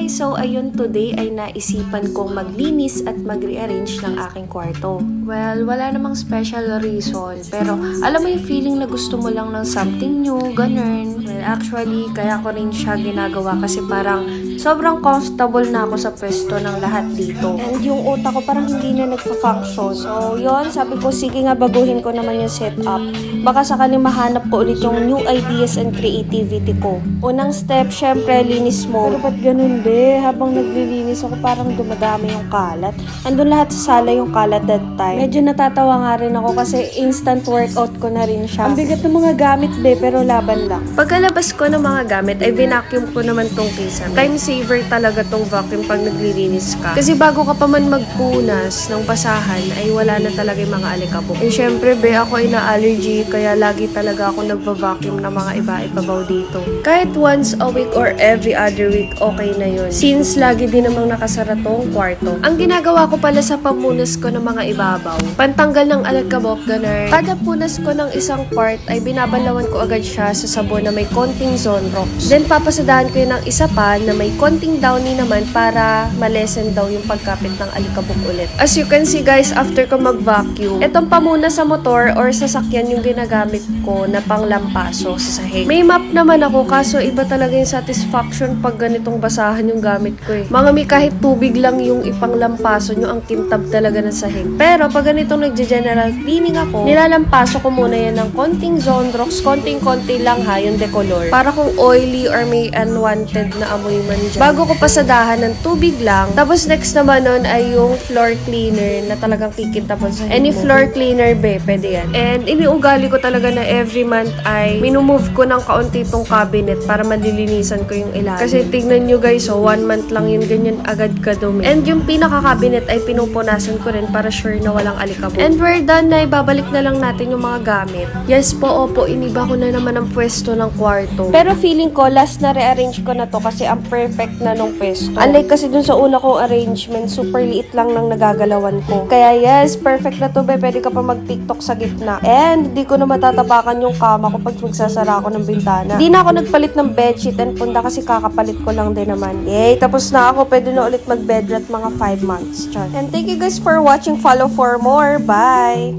guys! So ayun, today ay naisipan kong maglinis at mag-rearrange ng aking kwarto. Well, wala namang special reason, pero alam mo yung feeling na gusto mo lang ng something new, ganun. Well, actually, kaya ko rin siya ginagawa kasi parang sobrang comfortable na ako sa pwesto ng lahat dito. And yung utak ko parang hindi na nagfa-function. So yun, sabi ko, sige nga baguhin ko naman yung setup. Baka sakaling mahanap ko ulit yung new ideas and creativity ko. Unang step, syempre, linis mo. Pero ba't ganun be? Habang naglilinis ako, parang dumadami yung kalat. Andun lahat sa sala yung kalat that time. Medyo natatawa nga rin ako kasi instant workout ko na rin siya. Ang bigat ng mga gamit be, pero laban lang. Pagkalabas ko ng mga gamit, ay vacuum ko naman tong kisame. Time saver talaga tong vacuum pag naglilinis ka. Kasi bago ka pa man magpunas ng basahan, ay wala na talaga yung mga alikabok. And syempre be, ako ay na-allergy, kaya lagi talaga ako nagva-vacuum ng mga iba-ibabaw dito. Kahit once a week or every other week, okay na yun. Since lagi din namang nakasara tong kwarto. Ang ginagawa ko pala sa pamunas ko ng mga ibabaw, pantanggal ng alikabok, ganun. Kada punas ko ng isang part, ay binabalawan ko agad siya sa sabon na may konting Zonrox. Then papasadahan ko yun ng isa pa na may konting downy naman para malesen daw yung pagkapit ng alikabok ulit. As you can see guys, after ko mag-vacuum, etong pamunas sa motor or sasakyan yung ginagamit ko na panglampaso sa sahig. May map naman ako, kaso iba talaga yung satisfaction pag ganitong basahan yung gamit ko eh. Mga may kahit tubig lang yung ipanglampaso nyo, ang kintab talaga ng sahig. Pero pag ganitong nagja-general cleaning ako, nilalampaso ko muna yan ng konting Zonrox, konting-konti lang ha, yung decolor. Para kung oily or may unwanted na amoy man dyan. Bago ko pasadahan ng tubig lang, tapos next naman nun ay yung floor cleaner na talagang kikintapan sa sahig. Any floor cleaner be, pwede yan. And iniugali ko talaga na every month ay minumove ko ng kaunti itong cabinet para malilinisan ko yung ilalim. Kasi tignan nyo guys, so 1 month lang yun, ganyan agad kadumi. And yung pinaka-cabinet ay pinupunasan ko rin para sure na walang alikabok. And we're done na, ibabalik na lang natin yung mga gamit. Yes po, opo, iniba ko na naman ang pwesto ng kwarto. Pero feeling ko, last na rearrange ko na to kasi ang perfect na nung pwesto. Unlike kasi dun sa una kong arrangement, super liit lang ng nagagalawan ko. Kaya yes, perfect na to be, pwede ka pa mag-tiktok sa gitna. And di ko na matatapakan yung kama ko pag magsasara ako ng bintana. Di na ako nagpalit ng bedsheet and punda kasi kakapalit ko lang din naman. Yay, tapos na ako, pwede na ulit mag-bedrot mga 5 months. Char. And thank you guys for watching. Follow for more. Bye!